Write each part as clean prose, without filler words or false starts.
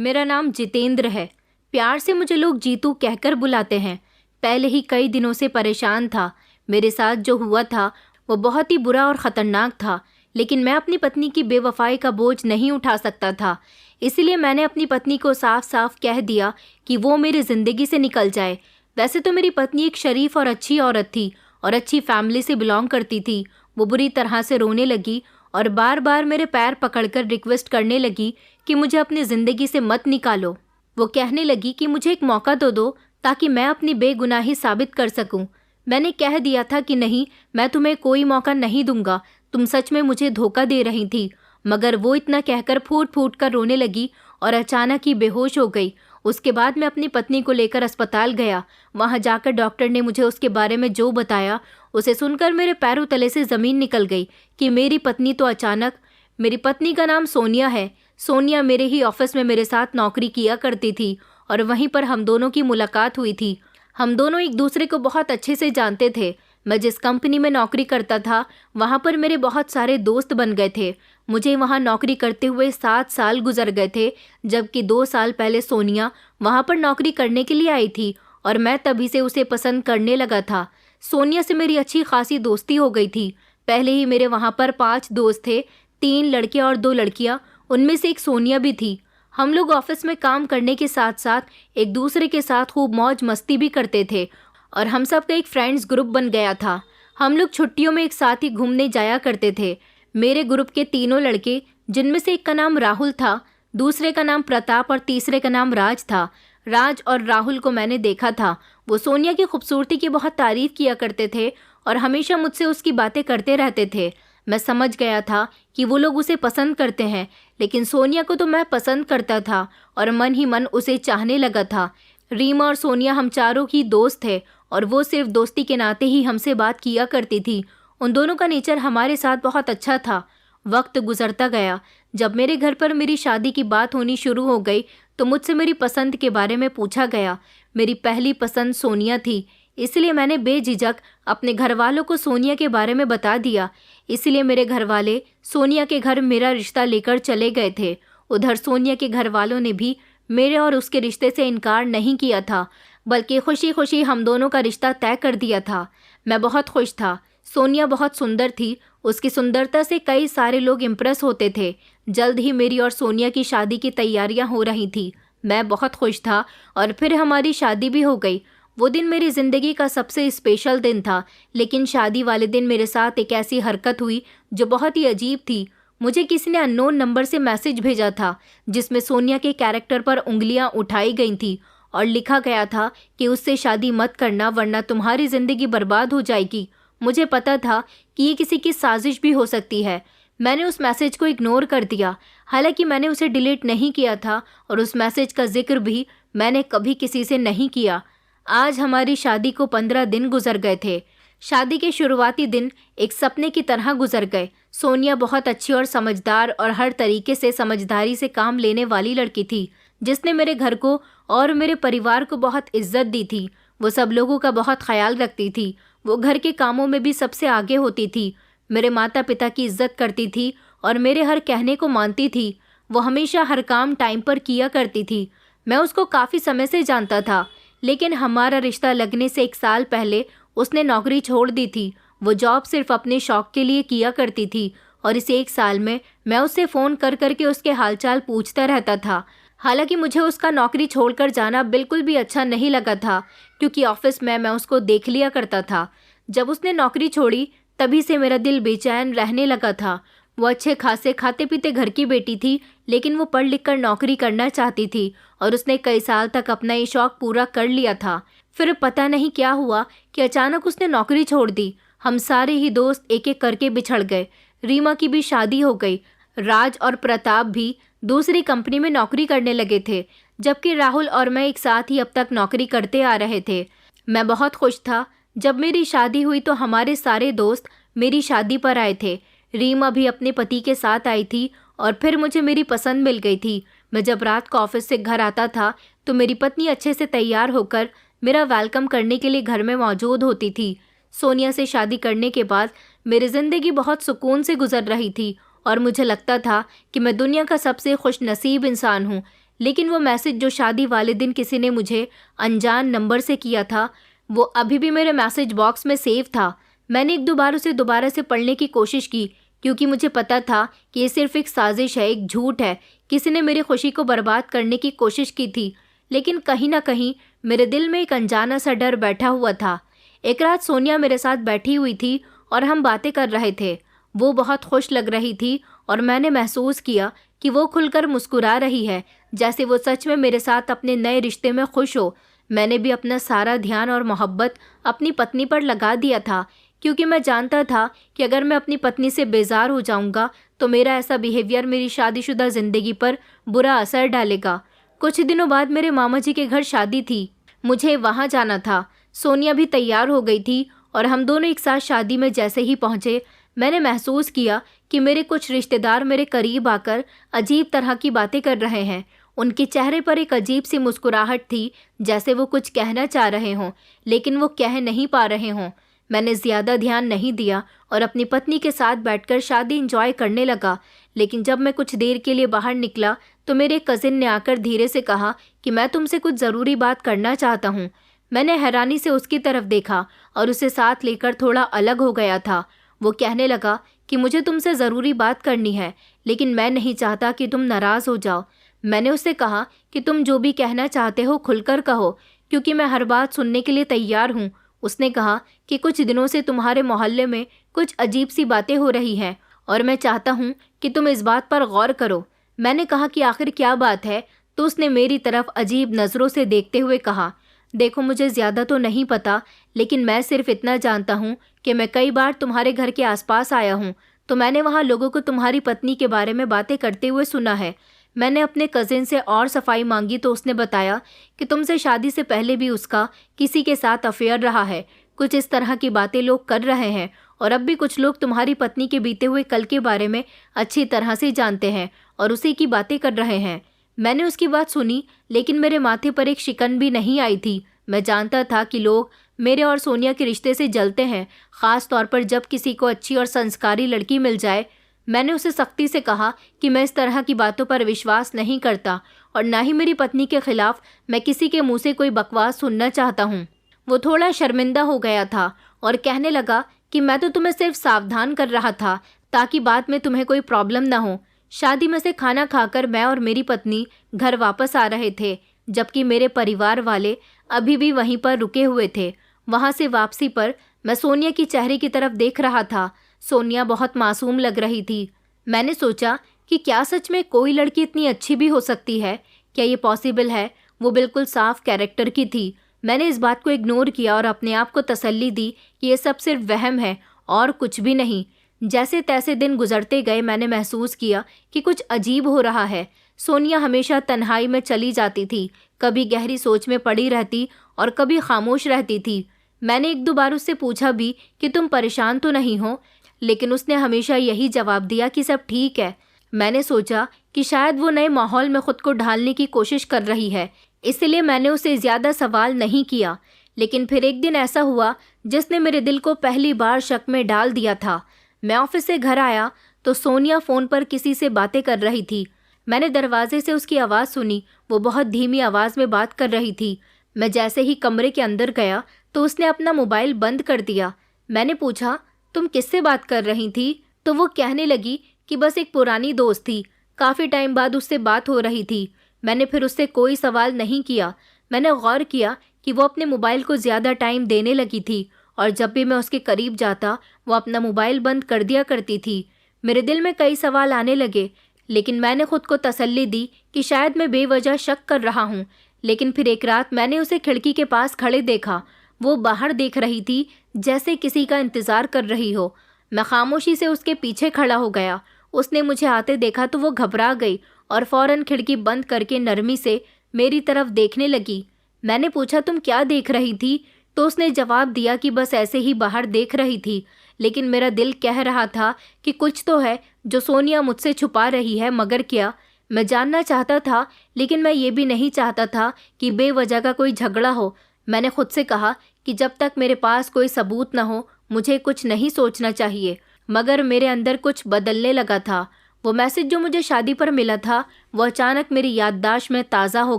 मेरा नाम जितेंद्र है। प्यार से मुझे लोग जीतू कहकर बुलाते हैं। पहले ही कई दिनों से परेशान था। मेरे साथ जो हुआ था वो बहुत ही बुरा और ख़तरनाक था, लेकिन मैं अपनी पत्नी की बेवफाई का बोझ नहीं उठा सकता था। इसलिए मैंने अपनी पत्नी को साफ साफ कह दिया कि वो मेरी ज़िंदगी से निकल जाए। वैसे तो मेरी पत्नी एक शरीफ और अच्छी औरत थी और अच्छी फैमिली से बिलोंग करती थी। वो बुरी तरह से रोने लगी और बार बार मेरे पैर पकड़कर रिक्वेस्ट करने लगी कि मुझे अपनी ज़िंदगी से मत निकालो। वो कहने लगी कि मुझे एक मौका तो दो ताकि मैं अपनी बेगुनाही साबित कर सकूं। मैंने कह दिया था कि नहीं, मैं तुम्हें कोई मौका नहीं दूंगा, तुम सच में मुझे धोखा दे रही थी। मगर वो इतना कहकर फूट फूट कर रोने लगी और अचानक ही बेहोश हो गई। उसके बाद मैं अपनी पत्नी को लेकर अस्पताल गया। वहां जाकर डॉक्टर ने मुझे उसके बारे में जो बताया उसे सुनकर मेरे पैरों तले से ज़मीन निकल गई कि मेरी पत्नी तो अचानक। मेरी पत्नी का नाम सोनिया है। सोनिया मेरे ही ऑफिस में मेरे साथ नौकरी किया करती थी और वहीं पर हम दोनों की मुलाकात हुई थी। हम दोनों एक दूसरे को बहुत अच्छे से जानते थे। मैं जिस कंपनी में नौकरी करता था वहाँ पर मेरे बहुत सारे दोस्त बन गए थे। मुझे वहाँ नौकरी करते हुए 7 साल गुजर गए थे, जबकि 2 साल पहले सोनिया वहाँ पर नौकरी करने के लिए आई थी और मैं तभी से उसे पसंद करने लगा था। सोनिया से मेरी अच्छी खासी दोस्ती हो गई थी। पहले ही मेरे वहाँ पर 5 दोस्त थे, 3 लड़के और 2 लड़कियाँ, उनमें से एक सोनिया भी थी। हम लोग ऑफिस में काम करने के साथ साथ एक दूसरे के साथ खूब मौज मस्ती भी करते थे और हम सब का एक फ्रेंड्स ग्रुप बन गया था। हम लोग छुट्टियों में एक साथ ही घूमने जाया करते थे। मेरे ग्रुप के तीनों लड़के, जिनमें से एक का नाम राहुल था, दूसरे का नाम प्रताप और तीसरे का नाम राज था। राज और राहुल को मैंने देखा था। वो सोनिया की खूबसूरती की बहुत तारीफ किया करते थे और हमेशा मुझसे उसकी बातें करते रहते थे। मैं समझ गया था कि वो लोग उसे पसंद करते हैं, लेकिन सोनिया को तो मैं पसंद करता था और मन ही मन उसे चाहने लगा था। रीमा और सोनिया हम चारों की दोस्त थे और वो सिर्फ दोस्ती के नाते ही हमसे बात किया करती थी। उन दोनों का नेचर हमारे साथ बहुत अच्छा था। वक्त गुजरता गया। जब मेरे घर पर मेरी शादी की बात होनी शुरू हो गई तो मुझसे मेरी पसंद के बारे में पूछा गया। मेरी पहली पसंद सोनिया थी, इसलिए मैंने बेझिझक अपने घर वालों को सोनिया के बारे में बता दिया। इसलिए मेरे घर वाले सोनिया के घर मेरा रिश्ता लेकर चले गए थे। उधर सोनिया के घर वालों ने भी मेरे और उसके रिश्ते से इनकार नहीं किया था, बल्कि खुशी खुशी हम दोनों का रिश्ता तय कर दिया था। मैं बहुत खुश था। सोनिया बहुत सुंदर थी। उसकी सुंदरता से कई सारे लोग इम्प्रेस होते थे। जल्द ही मेरी और सोनिया की शादी की तैयारियां हो रही थी। मैं बहुत खुश था और फिर हमारी शादी भी हो गई। वो दिन मेरी ज़िंदगी का सबसे स्पेशल दिन था, लेकिन शादी वाले दिन मेरे साथ एक ऐसी हरकत हुई जो बहुत ही अजीब थी। मुझे किसी ने अननोन नंबर से मैसेज भेजा था जिसमें सोनिया के कैरेक्टर पर उंगलियां उठाई गई थी और लिखा गया था कि उससे शादी मत करना वरना तुम्हारी ज़िंदगी बर्बाद हो जाएगी। मुझे पता था कि ये किसी की साजिश भी हो सकती है। मैंने उस मैसेज को इग्नोर कर दिया। हालांकि मैंने उसे डिलीट नहीं किया था और उस मैसेज का जिक्र भी मैंने कभी किसी से नहीं किया। आज हमारी शादी को 15 दिन गुजर गए थे। शादी के शुरुआती दिन एक सपने की तरह गुजर गए। सोनिया बहुत अच्छी और समझदार और हर तरीके से समझदारी से काम लेने वाली लड़की थी, जिसने मेरे घर को और मेरे परिवार को बहुत इज्जत दी थी। वो सब लोगों का बहुत ख्याल रखती थी। वो घर के कामों में भी सबसे आगे होती थी। मेरे माता पिता की इज्जत करती थी और मेरे हर कहने को मानती थी। वो हमेशा हर काम टाइम पर किया करती थी। मैं उसको काफ़ी समय से जानता था, लेकिन हमारा रिश्ता लगने से 1 साल पहले उसने नौकरी छोड़ दी थी। वो जॉब सिर्फ अपने शौक के लिए किया करती थी और इस 1 साल में मैं उससे फ़ोन कर करके उसके हालचाल पूछता रहता था। हालांकि मुझे उसका नौकरी छोड़कर जाना बिल्कुल भी अच्छा नहीं लगा था, क्योंकि ऑफिस में मैं उसको देख लिया करता था। जब उसने नौकरी छोड़ी तभी से मेरा दिल बेचैन रहने लगा था। वो अच्छे खासे खाते पीते घर की बेटी थी, लेकिन वो पढ़ लिख कर नौकरी करना चाहती थी और उसने कई साल तक अपना ये शौक पूरा कर लिया था। फिर पता नहीं क्या हुआ कि अचानक उसने नौकरी छोड़ दी। हम सारे ही दोस्त एक एक करके बिछड़ गए। रीमा की भी शादी हो गई। राज और प्रताप भी दूसरी कंपनी में नौकरी करने लगे थे, जबकि राहुल और मैं एक साथ ही अब तक नौकरी करते आ रहे थे। मैं बहुत खुश था। जब मेरी शादी हुई तो हमारे सारे दोस्त मेरी शादी पर आए थे। रीमा भी अपने पति के साथ आई थी और फिर मुझे मेरी पसंद मिल गई थी। मैं जब रात को ऑफिस से घर आता था तो मेरी पत्नी अच्छे से तैयार होकर मेरा वेलकम करने के लिए घर में मौजूद होती थी। सोनिया से शादी करने के बाद मेरी ज़िंदगी बहुत सुकून से गुजर रही थी और मुझे लगता था कि मैं दुनिया का सबसे खुश नसीब इंसान हूँ। लेकिन वो मैसेज जो शादी वाले दिन किसी ने मुझे अनजान नंबर से किया था, वो अभी भी मेरे मैसेज बॉक्स में सेव था। मैंने एक दो बार उसे दोबारा से पढ़ने की कोशिश की, क्योंकि मुझे पता था कि ये सिर्फ एक साजिश है, एक झूठ है। किसी ने मेरी खुशी को बर्बाद करने की कोशिश की थी, लेकिन कहीं ना कहीं मेरे दिल में एक अनजाना सा डर बैठा हुआ था। एक रात सोनिया मेरे साथ बैठी हुई थी और हम बातें कर रहे थे। वो बहुत खुश लग रही थी और मैंने महसूस किया कि वो खुलकर मुस्कुरा रही है, जैसे वो सच में मेरे साथ अपने नए रिश्ते में खुश हो। मैंने भी अपना सारा ध्यान और मोहब्बत अपनी पत्नी पर लगा दिया था, क्योंकि मैं जानता था कि अगर मैं अपनी पत्नी से बेजार हो जाऊंगा तो मेरा ऐसा बिहेवियर मेरी शादीशुदा ज़िंदगी पर बुरा असर डालेगा। कुछ दिनों बाद मेरे मामा जी के घर शादी थी। मुझे वहाँ जाना था। सोनिया भी तैयार हो गई थी और हम दोनों एक साथ शादी में जैसे ही पहुँचे, मैंने महसूस किया कि मेरे कुछ रिश्तेदार मेरे करीब आकर अजीब तरह की बातें कर रहे हैं। उनके चेहरे पर एक अजीब सी मुस्कुराहट थी, जैसे वो कुछ कहना चाह रहे हों, लेकिन वो कह नहीं पा रहे हों। मैंने ज़्यादा ध्यान नहीं दिया और अपनी पत्नी के साथ बैठकर शादी एंजॉय करने लगा। लेकिन जब मैं कुछ देर के लिए बाहर निकला तो मेरे कज़िन ने आकर धीरे से कहा कि मैं तुमसे कुछ ज़रूरी बात करना चाहता हूँ। मैंने हैरानी से उसकी तरफ देखा और उसे साथ लेकर थोड़ा अलग हो गया था। वो कहने लगा कि मुझे तुमसे ज़रूरी बात करनी है, लेकिन मैं नहीं चाहता कि तुम नाराज़ हो जाओ। मैंने उससे कहा कि तुम जो भी कहना चाहते हो खुलकर कहो, क्योंकि मैं हर बात सुनने के लिए तैयार हूँ। उसने कहा कि कुछ दिनों से तुम्हारे मोहल्ले में कुछ अजीब सी बातें हो रही हैं और मैं चाहता हूँ कि तुम इस बात पर गौर करो। मैंने कहा कि आखिर क्या बात है, तो उसने मेरी तरफ अजीब नज़रों से देखते हुए कहा, देखो मुझे ज़्यादा तो नहीं पता, लेकिन मैं सिर्फ इतना जानता हूँ कि मैं कई बार तुम्हारे घर के आसपास आया हूँ, तो मैंने वहाँ लोगों को तुम्हारी पत्नी के बारे में बातें करते हुए सुना है। मैंने अपने कज़िन से और सफाई मांगी तो उसने बताया कि तुमसे शादी से पहले भी उसका किसी के साथ अफेयर रहा है। कुछ इस तरह की बातें लोग कर रहे हैं और अब भी कुछ लोग तुम्हारी पत्नी के बीते हुए कल के बारे में अच्छी तरह से जानते हैं और उसी की बातें कर रहे हैं। मैंने उसकी बात सुनी, लेकिन मेरे माथे पर एक शिकन भी नहीं आई थी। मैं जानता था कि लोग मेरे और सोनिया के रिश्ते से जलते हैं, ख़ास तौर पर जब किसी को अच्छी और संस्कारी लड़की मिल जाए। मैंने उसे सख्ती से कहा कि मैं इस तरह की बातों पर विश्वास नहीं करता और ना ही मेरी पत्नी के खिलाफ मैं किसी के मुंह से कोई बकवास सुनना चाहता हूँ। वो थोड़ा शर्मिंदा हो गया था और कहने लगा कि मैं तो तुम्हें सिर्फ सावधान कर रहा था ताकि बाद में तुम्हें कोई प्रॉब्लम ना हो। शादी में से खाना खाकर मैं और मेरी पत्नी घर वापस आ रहे थे, जबकि मेरे परिवार वाले अभी भी वहीं पर रुके हुए थे। वहाँ से वापसी पर मैं सोनिया की चेहरे की तरफ देख रहा था। सोनिया बहुत मासूम लग रही थी। मैंने सोचा कि क्या सच में कोई लड़की इतनी अच्छी भी हो सकती है? क्या ये पॉसिबल है? वो बिल्कुल साफ कैरेक्टर की थी। मैंने इस बात को इग्नोर किया और अपने आप को तसल्ली दी कि ये सब सिर्फ वहम है और कुछ भी नहीं। जैसे तैसे दिन गुजरते गए, मैंने महसूस किया कि कुछ अजीब हो रहा है। सोनिया हमेशा तन्हाई में चली जाती थी, कभी गहरी सोच में पड़ी रहती और कभी खामोश रहती थी। मैंने एक दो बार उससे पूछा भी कि तुम परेशान तो नहीं हो, लेकिन उसने हमेशा यही जवाब दिया कि सब ठीक है। मैंने सोचा कि शायद वो नए माहौल में खुद को ढालने की कोशिश कर रही है, इसलिए मैंने उसे ज़्यादा सवाल नहीं किया। लेकिन फिर एक दिन ऐसा हुआ जिसने मेरे दिल को पहली बार शक में डाल दिया था। मैं ऑफिस से घर आया तो सोनिया फ़ोन पर किसी से बातें कर रही थी। मैंने दरवाजे से उसकी आवाज़ सुनी। वो बहुत धीमी आवाज़ में बात कर रही थी। मैं जैसे ही कमरे के अंदर गया तो उसने अपना मोबाइल बंद कर दिया। मैंने पूछा, तुम किससे बात कर रही थी? तो वो कहने लगी कि बस एक पुरानी दोस्त थी, काफ़ी टाइम बाद उससे बात हो रही थी। मैंने फिर उससे कोई सवाल नहीं किया। मैंने गौर किया कि वो अपने मोबाइल को ज़्यादा टाइम देने लगी थी और जब भी मैं उसके करीब जाता वो अपना मोबाइल बंद कर दिया करती थी। मेरे दिल में कई सवाल आने लगे, लेकिन मैंने खुद को तसल्ली दी कि शायद मैं बेवजह शक कर रहा हूँ। लेकिन फिर एक रात मैंने उसे खिड़की के पास खड़े देखा। वो बाहर देख रही थी, जैसे किसी का इंतज़ार कर रही हो। मैं खामोशी से उसके पीछे खड़ा हो गया। उसने मुझे आते देखा तो वो घबरा गई और फौरन खिड़की बंद करके नरमी से मेरी तरफ देखने लगी। मैंने पूछा, तुम क्या देख रही थी? तो उसने जवाब दिया कि बस ऐसे ही बाहर देख रही थी। लेकिन मेरा दिल कह रहा था कि कुछ तो है जो सोनिया मुझसे छुपा रही है, मगर क्या? मैं जानना चाहता था, लेकिन मैं ये भी नहीं चाहता था कि बेवजह का कोई झगड़ा हो। मैंने खुद से कहा कि जब तक मेरे पास कोई सबूत न हो मुझे कुछ नहीं सोचना चाहिए, मगर मेरे अंदर कुछ बदलने लगा था। वो मैसेज जो मुझे शादी पर मिला था वो अचानक मेरी याददाश्त में ताज़ा हो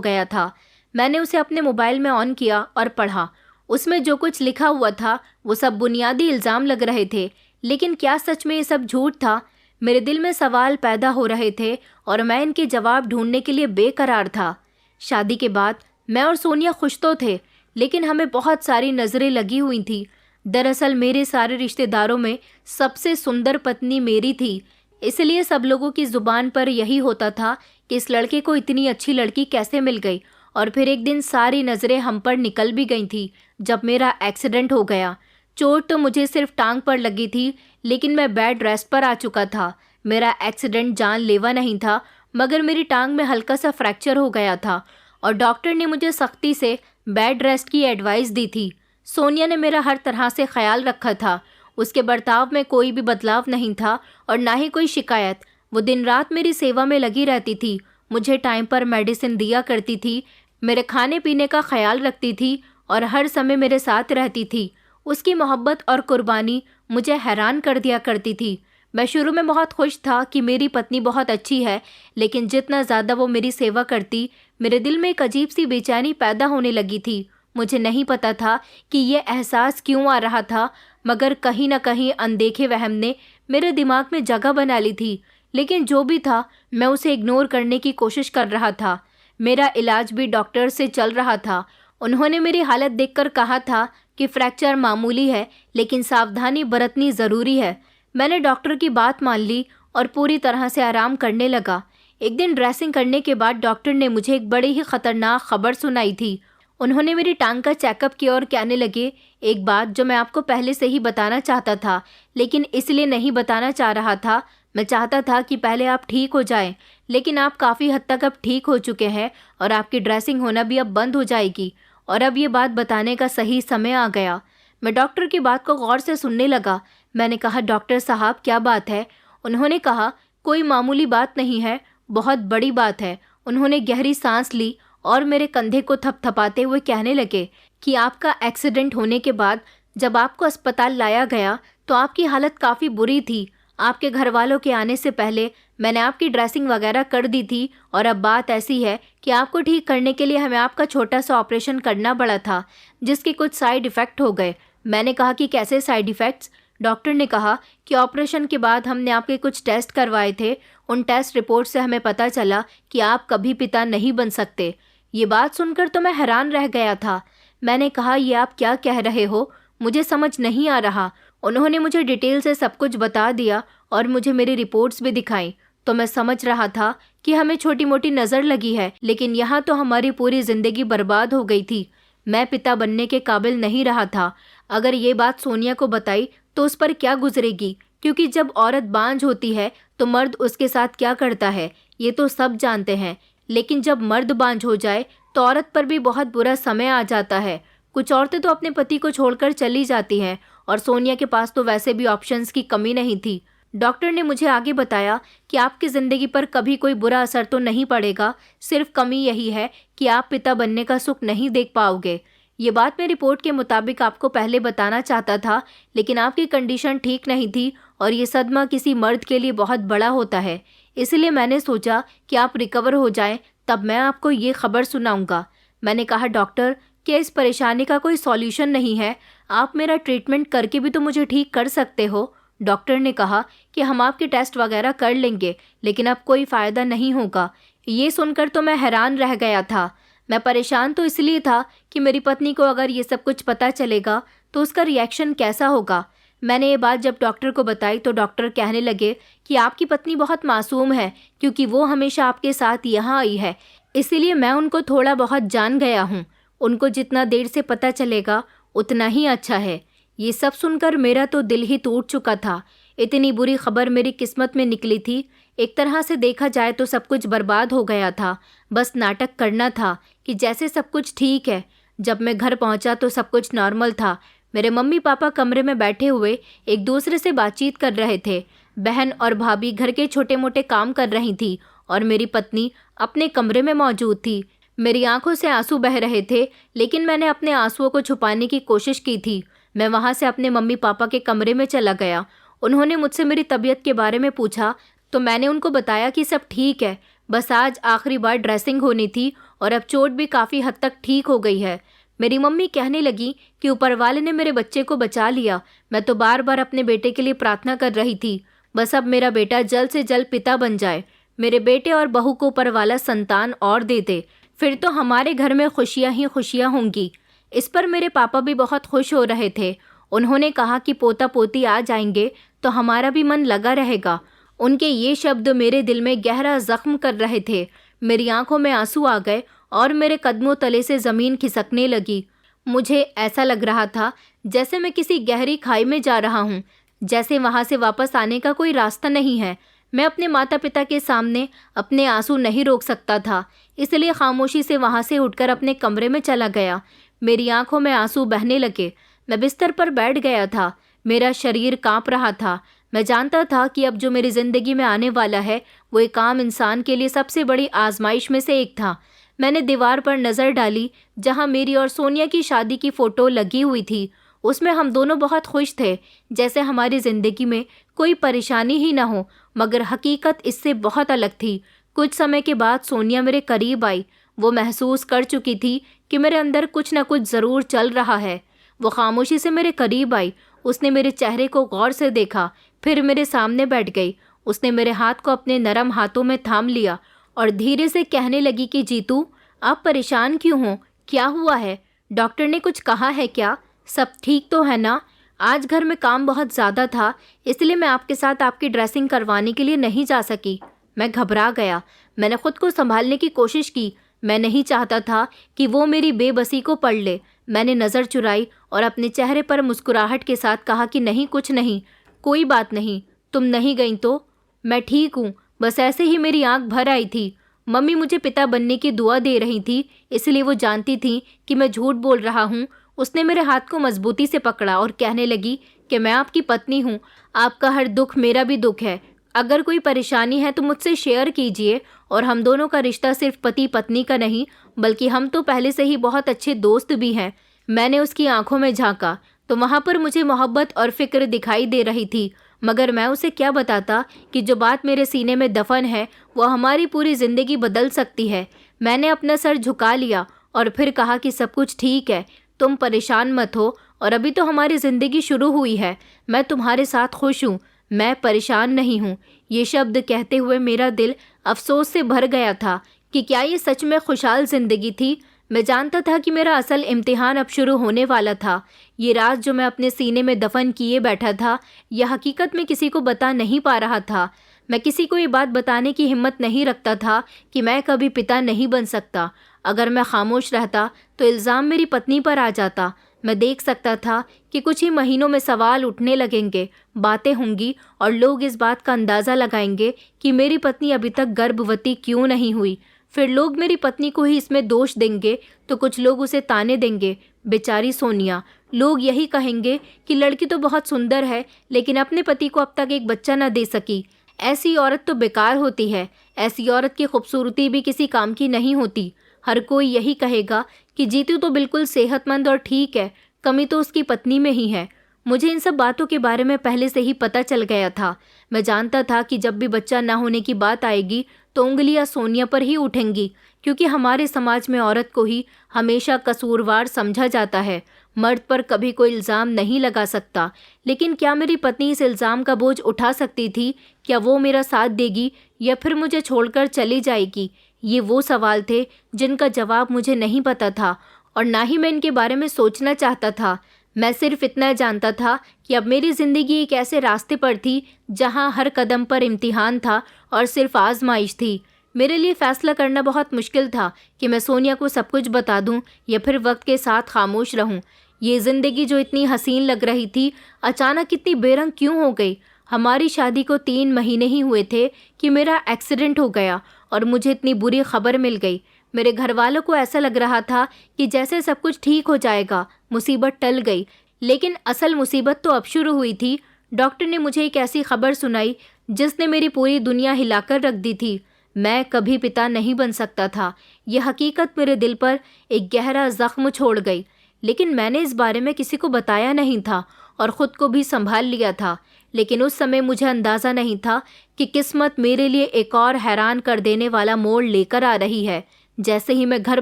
गया था। मैंने उसे अपने मोबाइल में ऑन किया और पढ़ा। उसमें जो कुछ लिखा हुआ था वो सब बुनियादी इल्ज़ाम लग रहे थे, लेकिन क्या सच में ये सब झूठ था? मेरे दिल में सवाल पैदा हो रहे थे और मैं इनके जवाब ढूंढने के लिए बेकरार था। शादी के बाद मैं और सोनिया खुश तो थे, लेकिन हमें बहुत सारी नज़रें लगी हुई थी। दरअसल मेरे सारे रिश्तेदारों में सबसे सुंदर पत्नी मेरी थी, इसलिए सब लोगों की ज़ुबान पर यही होता था कि इस लड़के को इतनी अच्छी लड़की कैसे मिल गई। और फिर एक दिन सारी नज़रें हम पर निकल भी गई थी जब मेरा एक्सीडेंट हो गया। चोट तो मुझे सिर्फ टांग पर लगी थी, लेकिन मैं बेड रेस्ट पर आ चुका था। मेरा एक्सीडेंट जानलेवा नहीं था, मगर मेरी टांग में हल्का सा फ्रैक्चर हो गया था और डॉक्टर ने मुझे सख्ती से बेड रेस्ट की एडवाइस दी थी। सोनिया ने मेरा हर तरह से ख्याल रखा था। उसके बर्ताव में कोई भी बदलाव नहीं था और ना ही कोई शिकायत। वो दिन रात मेरी सेवा में लगी रहती थी, मुझे टाइम पर मेडिसिन दिया करती थी, मेरे खाने पीने का ख्याल रखती थी और हर समय मेरे साथ रहती थी। उसकी मोहब्बत और कुर्बानी मुझे हैरान कर दिया करती थी। मैं शुरू में बहुत खुश था कि मेरी पत्नी बहुत अच्छी है, लेकिन जितना ज़्यादा वो मेरी सेवा करती, मेरे दिल में एक अजीब सी बेचैनी पैदा होने लगी थी। मुझे नहीं पता था कि ये एहसास क्यों आ रहा था, मगर कहीं ना कहीं अनदेखे वहम ने मेरे दिमाग में जगह बना ली थी। लेकिन जो भी था, मैं उसे इग्नोर करने की कोशिश कर रहा था। मेरा इलाज भी डॉक्टर से चल रहा था। उन्होंने मेरी हालत देखकर कहा था कि फ्रैक्चर मामूली है, लेकिन सावधानी बरतनी ज़रूरी है। मैंने डॉक्टर की बात मान ली और पूरी तरह से आराम करने लगा। एक दिन ड्रेसिंग करने के बाद डॉक्टर ने मुझे एक बड़ी ही ख़तरनाक खबर सुनाई थी। उन्होंने मेरी टांग का चेकअप किया और कहने लगे, एक बात जो मैं आपको पहले से ही बताना चाहता था, लेकिन इसलिए नहीं बताना चाह रहा था। मैं चाहता था कि पहले आप ठीक हो जाएं, लेकिन आप काफ़ी हद तक अब ठीक हो चुके हैं और आपकी ड्रेसिंग होना भी अब बंद हो जाएगी और अब ये बात बताने का सही समय आ गया। मैं डॉक्टर की बात को गौर से सुनने लगा। मैंने कहा, डॉक्टर साहब क्या बात है? उन्होंने कहा, कोई मामूली बात नहीं है, बहुत बड़ी बात है। उन्होंने गहरी सांस ली और मेरे कंधे को थपथपाते हुए कहने लगे कि आपका एक्सीडेंट होने के बाद जब आपको अस्पताल लाया गया तो आपकी हालत काफ़ी बुरी थी। आपके घर वालों के आने से पहले मैंने आपकी ड्रेसिंग वगैरह कर दी थी और अब बात ऐसी है कि आपको ठीक करने के लिए हमें आपका छोटा सा ऑपरेशन करना पड़ा था, जिसके कुछ साइड इफ़ेक्ट हो गए। मैंने कहा कि कैसे साइड इफ़ेक्ट्स? डॉक्टर ने कहा कि ऑपरेशन के बाद हमने आपके कुछ टेस्ट करवाए थे। उन टेस्ट रिपोर्ट से हमें पता चला कि आप कभी पिता नहीं बन सकते। ये बात सुनकर तो मैं हैरान रह गया था। मैंने कहा, ये आप क्या कह रहे हो? मुझे समझ नहीं आ रहा। उन्होंने मुझे डिटेल से सब कुछ बता दिया और मुझे मेरी रिपोर्ट्स भी दिखाई। तो मैं समझ रहा था कि हमें छोटी मोटी नज़र लगी है, लेकिन यहाँ तो हमारी पूरी ज़िंदगी बर्बाद हो गई थी। मैं पिता बनने के काबिल नहीं रहा था। अगर ये बात सोनिया को बताई तो उस पर क्या गुजरेगी, क्योंकि जब औरत बांझ होती है तो मर्द उसके साथ क्या करता है ये तो सब जानते हैं। लेकिन जब मर्द बांझ हो जाए तो औरत पर भी बहुत बुरा समय आ जाता है। कुछ औरतें तो अपने पति को छोड़कर चली जाती हैं और सोनिया के पास तो वैसे भी ऑप्शंस की कमी नहीं थी। डॉक्टर ने मुझे आगे बताया कि आपकी ज़िंदगी पर कभी कोई बुरा असर तो नहीं पड़ेगा, सिर्फ कमी यही है कि आप पिता बनने का सुख नहीं देख पाओगे। ये बात मैं रिपोर्ट के मुताबिक आपको पहले बताना चाहता था, लेकिन आपकी कंडीशन ठीक नहीं थी और ये सदमा किसी मर्द के लिए बहुत बड़ा होता है। इसलिए मैंने सोचा कि आप रिकवर हो जाएं, तब मैं आपको ये खबर सुनाऊंगा। मैंने कहा, डॉक्टर क्या इस परेशानी का कोई सॉल्यूशन नहीं है? आप मेरा ट्रीटमेंट करके भी तो मुझे ठीक कर सकते हो। डॉक्टर ने कहा कि हम आपके टेस्ट वगैरह कर लेंगे, लेकिन अब कोई फ़ायदा नहीं होगा। ये सुनकर तो मैं हैरान रह गया था। मैं परेशान तो इसलिए था कि मेरी पत्नी को अगर ये सब कुछ पता चलेगा तो उसका रिएक्शन कैसा होगा। मैंने ये बात जब डॉक्टर को बताई तो डॉक्टर कहने लगे कि आपकी पत्नी बहुत मासूम है, क्योंकि वो हमेशा आपके साथ यहाँ आई है, इसीलिए मैं उनको थोड़ा बहुत जान गया हूँ। उनको जितना देर से पता चलेगा उतना ही अच्छा है। ये सब सुनकर मेरा तो दिल ही टूट चुका था। इतनी बुरी खबर मेरी किस्मत में निकली थी। एक तरह से देखा जाए तो सब कुछ बर्बाद हो गया था। बस नाटक करना था कि जैसे सब कुछ ठीक है। जब मैं घर पहुंचा तो सब कुछ नॉर्मल था। मेरे मम्मी पापा कमरे में बैठे हुए एक दूसरे से बातचीत कर रहे थे। बहन और भाभी घर के छोटे मोटे काम कर रही थी और मेरी पत्नी अपने कमरे में मौजूद थी। मेरी आंखों से आंसू बह रहे थे, लेकिन मैंने अपने आंसुओं को छुपाने की कोशिश की थी। मैं वहां से अपने मम्मी पापा के कमरे में चला गया। उन्होंने मुझसे मेरी तबीयत के बारे में पूछा, तो मैंने उनको बताया कि सब ठीक है, बस आज आखिरी बार ड्रेसिंग होनी थी और अब चोट भी काफ़ी हद तक ठीक हो गई है। मेरी मम्मी कहने लगी कि ऊपर वाले ने मेरे बच्चे को बचा लिया। मैं तो बार बार अपने बेटे के लिए प्रार्थना कर रही थी, बस अब मेरा बेटा जल्द से जल्द पिता बन जाए, मेरे बेटे और बहू को ऊपर वाला संतान और दे दे, फिर तो हमारे घर में खुशियाँ ही खुशियाँ होंगी। इस पर मेरे पापा भी बहुत खुश हो रहे थे। उन्होंने कहा कि पोता पोती आ जाएंगे तो हमारा भी मन लगा रहेगा। उनके ये शब्द मेरे दिल में गहरा जख्म कर रहे थे। मेरी आंखों में आंसू आ गए और मेरे कदमों तले से ज़मीन खिसकने लगी। मुझे ऐसा लग रहा था जैसे मैं किसी गहरी खाई में जा रहा हूँ, जैसे वहाँ से वापस आने का कोई रास्ता नहीं है। मैं अपने माता पिता के सामने अपने आंसू नहीं रोक सकता था, इसलिए खामोशी से वहाँ से उठकर अपने कमरे में चला गया। मेरी आंखों में आंसू बहने लगे। मैं बिस्तर पर बैठ गया था। मेरा शरीर कांप रहा था। मैं जानता था कि अब जो मेरी ज़िंदगी में आने वाला है वो एक आम इंसान के लिए सबसे बड़ी आजमाइश में से एक था। मैंने दीवार पर नज़र डाली जहाँ मेरी और सोनिया की शादी की फ़ोटो लगी हुई थी। उसमें हम दोनों बहुत खुश थे, जैसे हमारी ज़िंदगी में कोई परेशानी ही ना हो, मगर हकीकत इससे बहुत अलग थी। कुछ समय के बाद सोनिया मेरे करीब आई। वो महसूस कर चुकी थी कि मेरे अंदर कुछ ना कुछ ज़रूर चल रहा है। वो खामोशी से मेरे करीब आई। उसने मेरे चेहरे को गौर से देखा, फिर मेरे सामने बैठ गई। उसने मेरे हाथ को अपने नरम हाथों में थाम लिया और धीरे से कहने लगी कि जीतू, आप परेशान क्यों हो? क्या हुआ है? डॉक्टर ने कुछ कहा है क्या? सब ठीक तो है ना? आज घर में काम बहुत ज़्यादा था, इसलिए मैं आपके साथ आपकी ड्रेसिंग करवाने के लिए नहीं जा सकी। मैं घबरा गया। मैंने खुद को संभालने की कोशिश की। मैं नहीं चाहता था कि वो मेरी बेबसी को पढ़ ले। मैंने नज़र चुराई और अपने चेहरे पर मुस्कुराहट के साथ कहा कि नहीं, कुछ नहीं, कोई बात नहीं, तुम नहीं गई तो मैं ठीक हूँ, बस ऐसे ही मेरी आंख भर आई थी। मम्मी मुझे पिता बनने की दुआ दे रही थी, इसलिए वो जानती थी कि मैं झूठ बोल रहा हूँ। उसने मेरे हाथ को मजबूती से पकड़ा और कहने लगी कि मैं आपकी पत्नी हूँ, आपका हर दुख मेरा भी दुख है। अगर कोई परेशानी है तो मुझसे शेयर कीजिए, और हम दोनों का रिश्ता सिर्फ पति पत्नी का नहीं, बल्कि हम तो पहले से ही बहुत अच्छे दोस्त भी हैं। मैंने उसकी आंखों में झांका तो वहाँ पर मुझे मोहब्बत और फिक्र दिखाई दे रही थी, मगर मैं उसे क्या बताता कि जो बात मेरे सीने में दफन है वो हमारी पूरी ज़िंदगी बदल सकती है। मैंने अपना सर झुका लिया और फिर कहा कि सब कुछ ठीक है, तुम परेशान मत हो, और अभी तो हमारी ज़िंदगी शुरू हुई है। मैं तुम्हारे साथ खुश हूँ, मैं परेशान नहीं हूँ। ये शब्द कहते हुए मेरा दिल अफसोस से भर गया था कि क्या ये सच में खुशहाल ज़िंदगी थी। मैं जानता था कि मेरा असल इम्तिहान अब शुरू होने वाला था। ये राज जो मैं अपने सीने में दफन किए बैठा था, यह हकीकत में किसी को बता नहीं पा रहा था। मैं किसी को ये बात बताने की हिम्मत नहीं रखता था कि मैं कभी पिता नहीं बन सकता। अगर मैं खामोश रहता तो इल्ज़ाम मेरी पत्नी पर आ जाता। मैं देख सकता था कि कुछ ही महीनों में सवाल उठने लगेंगे, बातें होंगी और लोग इस बात का अंदाज़ा लगाएंगे कि मेरी पत्नी अभी तक गर्भवती क्यों नहीं हुई। फिर लोग मेरी पत्नी को ही इसमें दोष देंगे, तो कुछ लोग उसे ताने देंगे, बेचारी सोनिया। लोग यही कहेंगे कि लड़की तो बहुत सुंदर है, लेकिन अपने पति को अब तक एक बच्चा न दे सकी। ऐसी औरत तो बेकार होती है, ऐसी औरत की खूबसूरती भी किसी काम की नहीं होती। हर कोई यही कहेगा कि जीतू तो बिल्कुल सेहतमंद और ठीक है, कमी तो उसकी पत्नी में ही है। मुझे इन सब बातों के बारे में पहले से ही पता चल गया था। मैं जानता था कि जब भी बच्चा ना होने की बात आएगी तो उंगलियां सोनिया पर ही उठेंगी, क्योंकि हमारे समाज में औरत को ही हमेशा कसूरवार समझा जाता है। मर्द पर कभी कोई इल्ज़ाम नहीं लगा सकता। लेकिन क्या मेरी पत्नी इस इल्ज़ाम का बोझ उठा सकती थी? क्या वो मेरा साथ देगी या फिर मुझे छोड़कर चली जाएगी? ये वो सवाल थे जिनका जवाब मुझे नहीं पता था, और ना ही मैं इनके बारे में सोचना चाहता था। मैं सिर्फ इतना जानता था कि अब मेरी ज़िंदगी एक ऐसे रास्ते पर थी जहां हर कदम पर इम्तिहान था और सिर्फ आजमाइश थी। मेरे लिए फ़ैसला करना बहुत मुश्किल था कि मैं सोनिया को सब कुछ बता दूं या फिर वक्त के साथ खामोश रहूं। ये ज़िंदगी जो इतनी हसीन लग रही थी, अचानक इतनी बेरंग क्यों हो गई? हमारी शादी को 3 महीने ही हुए थे कि मेरा एक्सीडेंट हो गया और मुझे इतनी बुरी खबर मिल गई। मेरे घर वालों को ऐसा लग रहा था कि जैसे सब कुछ ठीक हो जाएगा, मुसीबत टल गई। लेकिन असल मुसीबत तो अब शुरू हुई थी। डॉक्टर ने मुझे एक ऐसी खबर सुनाई जिसने मेरी पूरी दुनिया हिलाकर रख दी थी। मैं कभी पिता नहीं बन सकता था। यह हकीकत मेरे दिल पर एक गहरा जख्म छोड़ गई, लेकिन मैंने इस बारे में किसी को बताया नहीं था और ख़ुद को भी संभाल लिया था, लेकिन उस समय मुझे अंदाज़ा नहीं था कि किस्मत मेरे लिए एक और हैरान कर देने वाला मोड़ लेकर आ रही है। जैसे ही मैं घर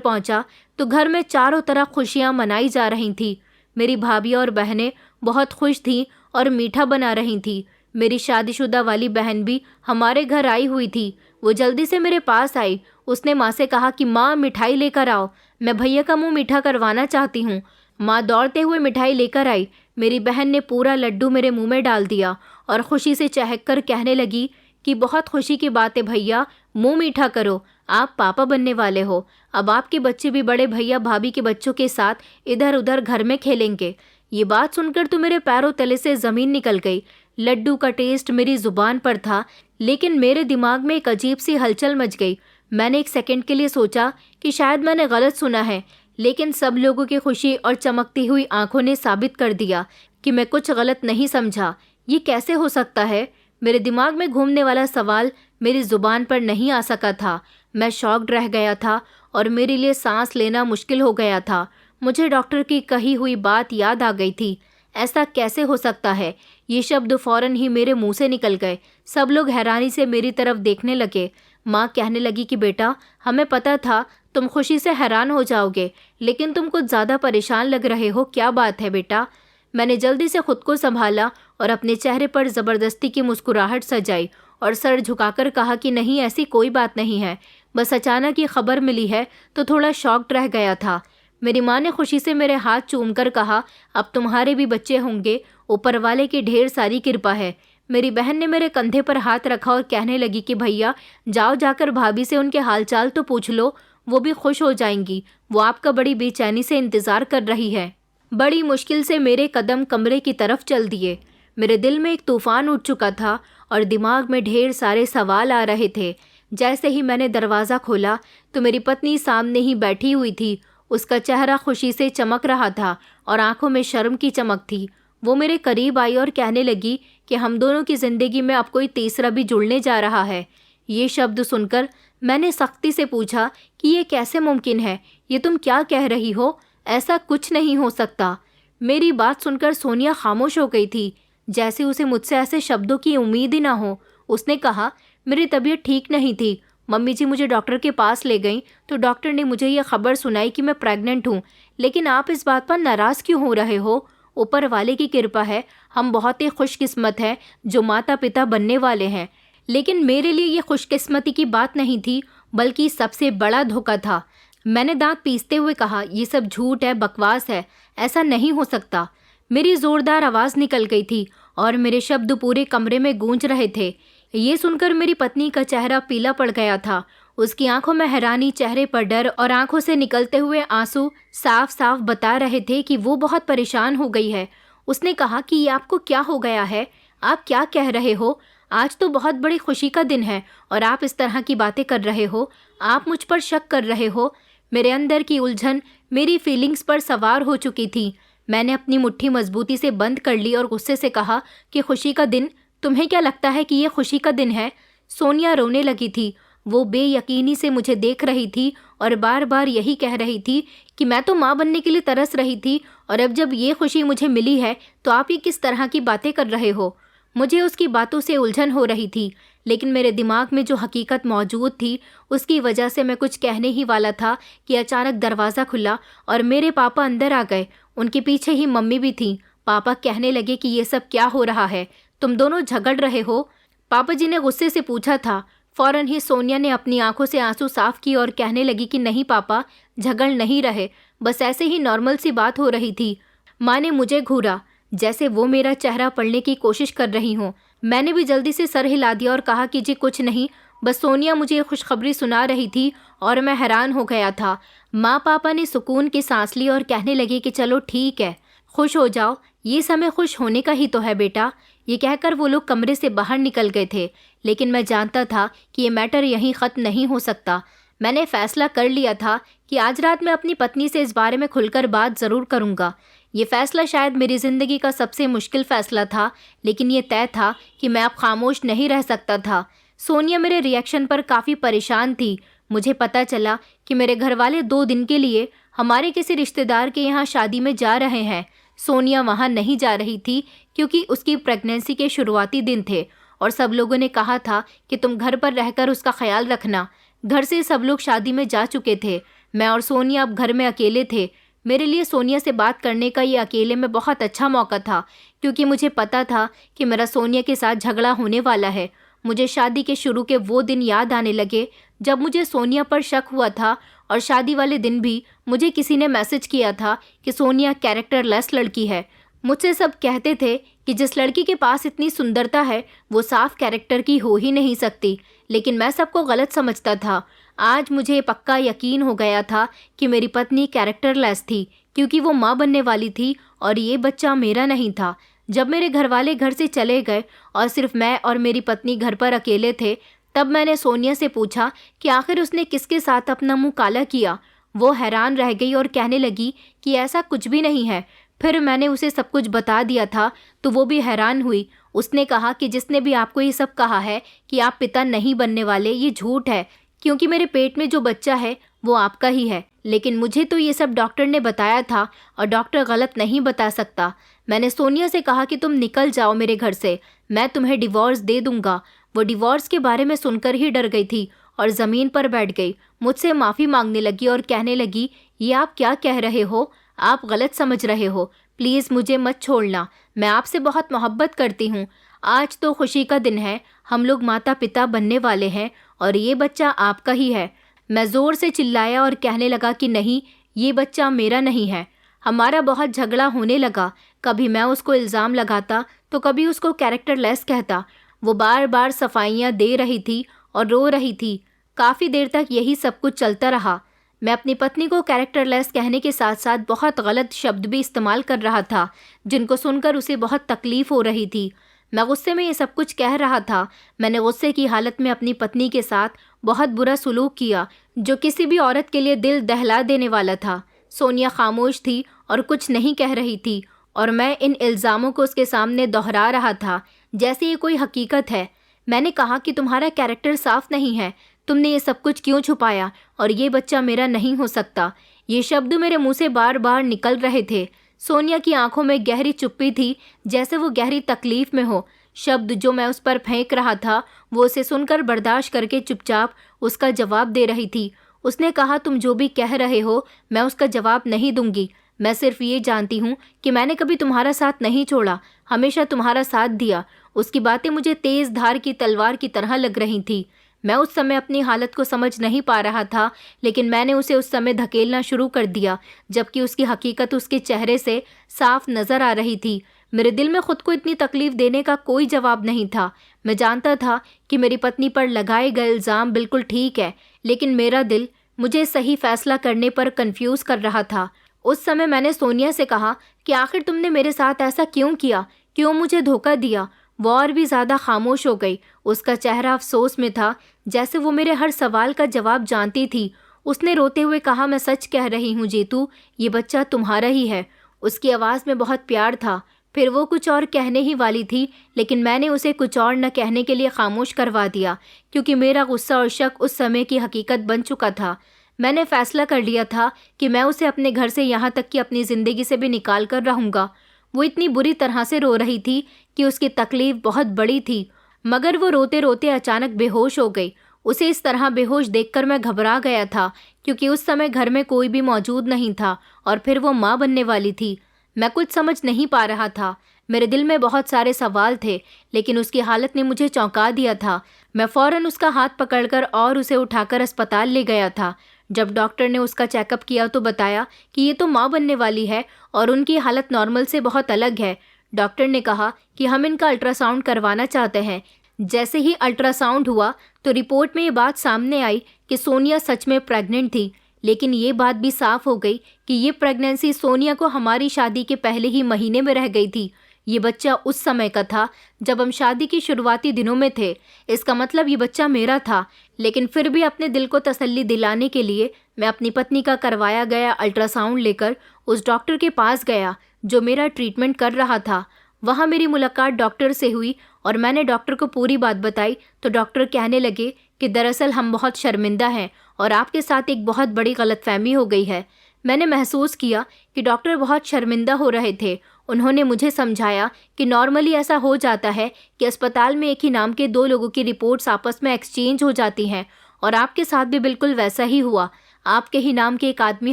पहुंचा तो घर में चारों तरफ खुशियां मनाई जा रही थीं। मेरी भाभी और बहनें बहुत खुश थीं और मीठा बना रही थीं। मेरी शादीशुदा वाली बहन भी हमारे घर आई हुई थी। वो जल्दी से मेरे पास आई। उसने माँ से कहा कि माँ, मिठाई लेकर आओ, मैं भैया का मुंह मीठा करवाना चाहती हूँ। माँ दौड़ते हुए मिठाई लेकर आई। मेरी बहन ने पूरा लड्डू मेरे मुंह में डाल दिया और खुशी से चहक कर कहने लगी कि बहुत खुशी की बात है भैया, मुंह मीठा करो, आप पापा बनने वाले हो। अब आपके बच्चे भी बड़े भैया भाभी के बच्चों के साथ इधर उधर घर में खेलेंगे। ये बात सुनकर तो मेरे पैरों तले से ज़मीन निकल गई। लड्डू का टेस्ट मेरी ज़ुबान पर था, लेकिन मेरे दिमाग में एक अजीब सी हलचल मच गई। मैंने एक सेकंड के लिए सोचा कि शायद मैंने गलत सुना है, लेकिन सब लोगों की खुशी और चमकती हुई आंखों ने साबित कर दिया कि मैं कुछ गलत नहीं समझा। ये कैसे हो सकता है? मेरे दिमाग में घूमने वाला सवाल मेरी ज़ुबान पर नहीं आ सका था। मैं शॉक्ड रह गया था और मेरे लिए सांस लेना मुश्किल हो गया था। मुझे डॉक्टर की कही हुई बात याद आ गई थी। ऐसा कैसे हो सकता है? ये शब्द फ़ौरन ही मेरे मुंह से निकल गए। सब लोग हैरानी से मेरी तरफ देखने लगे। माँ कहने लगी कि बेटा, हमें पता था तुम खुशी से हैरान हो जाओगे, लेकिन तुम कुछ ज़्यादा परेशान लग रहे हो, क्या बात है बेटा? मैंने जल्दी से खुद को संभाला और अपने चेहरे पर ज़बरदस्ती की मुस्कुराहट सजाई और सर झुकाकर कहा कि नहीं, ऐसी कोई बात नहीं है, बस अचानक ये खबर मिली है तो थोड़ा शॉक्ड रह गया था। मेरी माँ ने खुशी से मेरे हाथ चूमकर कहा, अब तुम्हारे भी बच्चे होंगे, ऊपर वाले की ढेर सारी कृपा है। मेरी बहन ने मेरे कंधे पर हाथ रखा और कहने लगी कि भैया जाओ, जाकर भाभी से उनके हालचाल तो पूछ लो, वो भी खुश हो जाएंगी, वो आपका बड़ी बेचैनी से इंतज़ार कर रही है। बड़ी मुश्किल से मेरे कदम कमरे की तरफ चल दिए। मेरे दिल में एक तूफ़ान उठ चुका था और दिमाग में ढेर सारे सवाल आ रहे थे। जैसे ही मैंने दरवाज़ा खोला तो मेरी पत्नी सामने ही बैठी हुई थी। उसका चेहरा खुशी से चमक रहा था और आंखों में शर्म की चमक थी। वो मेरे करीब आई और कहने लगी कि हम दोनों की ज़िंदगी में अब कोई तीसरा भी जुड़ने जा रहा है। ये शब्द सुनकर मैंने सख्ती से पूछा कि ये कैसे मुमकिन है? ये तुम क्या कह रही हो? ऐसा कुछ नहीं हो सकता। मेरी बात सुनकर सोनिया खामोश हो गई थी, जैसे उसे मुझसे ऐसे शब्दों की उम्मीद ही ना हो। उसने कहा, मेरी तबीयत ठीक नहीं थी, मम्मी जी मुझे डॉक्टर के पास ले गईं तो डॉक्टर ने मुझे ये खबर सुनाई कि मैं प्रेग्नेंट हूँ। लेकिन आप इस बात पर नाराज़ क्यों हो रहे हो? ऊपर वाले की कृपा है, हम बहुत ही खुशकिस्मत हैं जो माता पिता बनने वाले हैं। लेकिन मेरे लिए ये खुशकिस्मती की बात नहीं थी, बल्कि सबसे बड़ा धोखा था। मैंने दांत पीसते हुए कहा, ये सब झूठ है, बकवास है, ऐसा नहीं हो सकता। मेरी ज़ोरदार आवाज़ निकल गई थी और मेरे शब्द पूरे कमरे में गूंज रहे थे। ये सुनकर मेरी पत्नी का चेहरा पीला पड़ गया था। उसकी आंखों में हैरानी, चेहरे पर डर और आंखों से निकलते हुए आंसू साफ साफ बता रहे थे कि वो बहुत परेशान हो गई है। उसने कहा कि ये आपको क्या हो गया है? आप क्या कह रहे हो? आज तो बहुत बड़ी खुशी का दिन है और आप इस तरह की बातें कर रहे हो। आप मुझ पर शक कर रहे हो। मेरे अंदर की उलझन मेरी फीलिंग्स पर सवार हो चुकी थी। मैंने अपनी मुट्ठी मजबूती से बंद कर ली और गुस्से से कहा कि खुशी का दिन? तुम्हें क्या लगता है कि ये खुशी का दिन है? सोनिया रोने लगी थी। वो बेयकीनी से मुझे देख रही थी और बार बार यही कह रही थी कि मैं तो माँ बनने के लिए तरस रही थी और अब जब ये खुशी मुझे मिली है तो आप ये किस तरह की बातें कर रहे हो? मुझे उसकी बातों से उलझन हो रही थी, लेकिन मेरे दिमाग में जो हकीकत मौजूद थी उसकी वजह से मैं कुछ कहने ही वाला था कि अचानक दरवाज़ा खुला और मेरे पापा अंदर आ गए। उनके पीछे ही मम्मी भी थी। पापा कहने लगे कि ये सब क्या हो रहा है? तुम दोनों झगड़ रहे हो? पापा जी ने गुस्से से पूछा था। फ़ौरन ही सोनिया ने अपनी आंखों से आंसू साफ किए और कहने लगी कि नहीं पापा, झगड़ नहीं रहे, बस ऐसे ही नॉर्मल सी बात हो रही थी। माँ ने मुझे घूरा जैसे वो मेरा चेहरा पढ़ने की कोशिश कर रही हूँ। मैंने भी जल्दी से सर हिला दिया और कहा कि जी कुछ नहीं, बस सोनिया मुझे खुशखबरी सुना रही थी और मैं हैरान हो गया था। माँ पापा ने सुकून की सांस ली और कहने लगे कि चलो ठीक है, खुश हो जाओ, ये समय खुश होने का ही तो है बेटा। ये कहकर वो लोग कमरे से बाहर निकल गए थे, लेकिन मैं जानता था कि ये मैटर यहीं ख़त्म नहीं हो सकता। मैंने फ़ैसला कर लिया था कि आज रात मैं अपनी पत्नी से इस बारे में खुलकर बात ज़रूर करूँगा। ये फ़ैसला शायद मेरी ज़िंदगी का सबसे मुश्किल फ़ैसला था, लेकिन ये तय था कि मैं अब खामोश नहीं रह सकता था। सोनिया मेरे रिएक्शन पर काफ़ी परेशान थी। मुझे पता चला कि मेरे घर वाले 2 दिन के लिए हमारे किसी रिश्तेदार के यहाँ शादी में जा रहे हैं। सोनिया वहाँ नहीं जा रही थी क्योंकि उसकी प्रेगनेंसी के शुरुआती दिन थे और सब लोगों ने कहा था कि तुम घर पर रहकर उसका ख्याल रखना। घर से सब लोग शादी में जा चुके थे। मैं और सोनिया अब घर में अकेले थे। मेरे लिए सोनिया से बात करने का ये अकेले में बहुत अच्छा मौका था क्योंकि मुझे पता था कि मेरा सोनिया के साथ झगड़ा होने वाला है। मुझे शादी के शुरू के वो दिन याद आने लगे जब मुझे सोनिया पर शक हुआ था और शादी वाले दिन भी मुझे किसी ने मैसेज किया था कि सोनिया कैरेक्टरलेस लड़की है। मुझसे सब कहते थे कि जिस लड़की के पास इतनी सुंदरता है वो साफ कैरेक्टर की हो ही नहीं सकती, लेकिन मैं सबको गलत समझता था। आज मुझे पक्का यकीन हो गया था कि मेरी पत्नी कैरेक्टरलेस थी क्योंकि वो माँ बनने वाली थी और ये बच्चा मेरा नहीं था। जब मेरे घर वाले घर से चले गए और सिर्फ मैं और मेरी पत्नी घर पर अकेले थे, तब मैंने सोनिया से पूछा कि आखिर उसने किसके साथ अपना मुंह काला किया। वो हैरान रह गई और कहने लगी कि ऐसा कुछ भी नहीं है। फिर मैंने उसे सब कुछ बता दिया था तो वो भी हैरान हुई। उसने कहा कि जिसने भी आपको ये सब कहा है कि आप पिता नहीं बनने वाले, ये झूठ है क्योंकि मेरे पेट में जो बच्चा है वो आपका ही है। लेकिन मुझे तो ये सब डॉक्टर ने बताया था और डॉक्टर गलत नहीं बता सकता। मैंने सोनिया से कहा कि तुम निकल जाओ मेरे घर से, मैं तुम्हें डिवोर्स दे दूंगा। वो डिवोर्स के बारे में सुनकर ही डर गई थी और ज़मीन पर बैठ गई। मुझसे माफ़ी मांगने लगी और कहने लगी, ये आप क्या कह रहे हो? आप गलत समझ रहे हो। प्लीज़ मुझे मत छोड़ना, मैं आपसे बहुत मोहब्बत करती हूँ। आज तो खुशी का दिन है, हम लोग माता पिता बनने वाले हैं और ये बच्चा आपका ही है। मैं ज़ोर से चिल्लाया और कहने लगा कि नहीं, ये बच्चा मेरा नहीं है। हमारा बहुत झगड़ा होने लगा। कभी मैं उसको इल्ज़ाम लगाता तो कभी उसको कैरेक्टरलेस कहता। वो बार बार सफाइयाँ दे रही थी और रो रही थी। काफ़ी देर तक यही सब कुछ चलता रहा। मैं अपनी पत्नी को कैरेक्टरलेस कहने के साथ साथ बहुत गलत शब्द भी इस्तेमाल कर रहा था जिनको सुनकर उसे बहुत तकलीफ़ हो रही थी। मैं गुस्से में ये सब कुछ कह रहा था। मैंने गुस्से की हालत में अपनी पत्नी के साथ बहुत बुरा सलूक किया जो किसी भी औरत के लिए दिल दहला देने वाला था। सोनिया खामोश थी और कुछ नहीं कह रही थी और मैं इन इल्ज़ामों को उसके सामने दोहरा रहा था जैसे ये कोई हकीकत है। मैंने कहा कि तुम्हारा कैरेक्टर साफ नहीं है, तुमने ये सब कुछ क्यों छुपाया और ये बच्चा मेरा नहीं हो सकता। ये शब्द मेरे मुंह से बार बार निकल रहे थे। सोनिया की आंखों में गहरी चुप्पी थी जैसे वो गहरी तकलीफ में हो। शब्द जो मैं उस पर फेंक रहा था वो उसे सुनकर बर्दाश्त करके चुपचाप उसका जवाब दे रही थी। उसने कहा, तुम जो भी कह रहे हो मैं उसका जवाब नहीं दूंगी। मैं सिर्फ ये जानती हूँ कि मैंने कभी तुम्हारा साथ नहीं छोड़ा, हमेशा तुम्हारा साथ दिया। उसकी बातें मुझे तेज़ धार की तलवार की तरह लग रही थी। मैं उस समय अपनी हालत को समझ नहीं पा रहा था, लेकिन मैंने उसे उस समय धकेलना शुरू कर दिया जबकि उसकी हकीकत उसके चेहरे से साफ नज़र आ रही थी। मेरे दिल में खुद को इतनी तकलीफ़ देने का कोई जवाब नहीं था। मैं जानता था कि मेरी पत्नी पर लगाए गए इल्ज़ाम बिल्कुल ठीक है, लेकिन मेरा दिल मुझे सही फैसला करने पर कंफ्यूज कर रहा था। उस समय मैंने सोनिया से कहा कि आखिर तुमने मेरे साथ ऐसा क्यों किया, क्यों मुझे धोखा दिया। वो और भी ज़्यादा खामोश हो गई। उसका चेहरा अफसोस में था जैसे वो मेरे हर सवाल का जवाब जानती थी। उसने रोते हुए कहा, मैं सच कह रही हूँ जीतू, ये बच्चा तुम्हारा ही है। उसकी आवाज़ में बहुत प्यार था। फिर वो कुछ और कहने ही वाली थी, लेकिन मैंने उसे कुछ और न कहने के लिए खामोश करवा दिया क्योंकि मेरा गुस्सा और शक उस समय की हकीकत बन चुका था। मैंने फैसला कर लिया था कि मैं उसे अपने घर से यहाँ तक कि अपनी ज़िंदगी से भी निकाल कर रहूँगा। वो इतनी बुरी तरह से रो रही थी कि उसकी तकलीफ़ बहुत बड़ी थी, मगर वो रोते रोते अचानक बेहोश हो गई। उसे इस तरह बेहोश देखकर मैं घबरा गया था क्योंकि उस समय घर में कोई भी मौजूद नहीं था और फिर वो माँ बनने वाली थी। मैं कुछ समझ नहीं पा रहा था। मेरे दिल में बहुत सारे सवाल थे, लेकिन उसकी हालत ने मुझे चौंका दिया था। मैं फ़ौरन उसका हाथ पकड़कर और उसे उठाकर अस्पताल ले गया था। जब डॉक्टर ने उसका चेकअप किया तो बताया कि ये तो माँ बनने वाली है और उनकी हालत नॉर्मल से बहुत अलग है। डॉक्टर ने कहा कि हम इनका अल्ट्रासाउंड करवाना चाहते हैं। जैसे ही अल्ट्रासाउंड हुआ तो रिपोर्ट में ये बात सामने आई कि सोनिया सच में प्रेग्नेंट थी, लेकिन ये बात भी साफ हो गई कि ये प्रेगनेंसी सोनिया को हमारी शादी के पहले ही महीने में रह गई थी। ये बच्चा उस समय का था जब हम शादी के शुरुआती दिनों में थे। इसका मतलब ये बच्चा मेरा था, लेकिन फिर भी अपने दिल को तसल्ली दिलाने के लिए मैं अपनी पत्नी का करवाया गया अल्ट्रासाउंड लेकर उस डॉक्टर के पास गया जो मेरा ट्रीटमेंट कर रहा था। वहाँ मेरी मुलाकात डॉक्टर से हुई और मैंने डॉक्टर को पूरी बात बताई तो डॉक्टर कहने लगे कि दरअसल हम बहुत शर्मिंदा हैं और आपके साथ एक बहुत बड़ी गलतफहमी हो गई है। मैंने महसूस किया कि डॉक्टर बहुत शर्मिंदा हो रहे थे। उन्होंने मुझे समझाया कि नॉर्मली ऐसा हो जाता है कि अस्पताल में एक ही नाम के 2 लोगों की रिपोर्ट्स आपस में एक्सचेंज हो जाती हैं, और आपके साथ भी बिल्कुल वैसा ही हुआ। आपके ही नाम के एक आदमी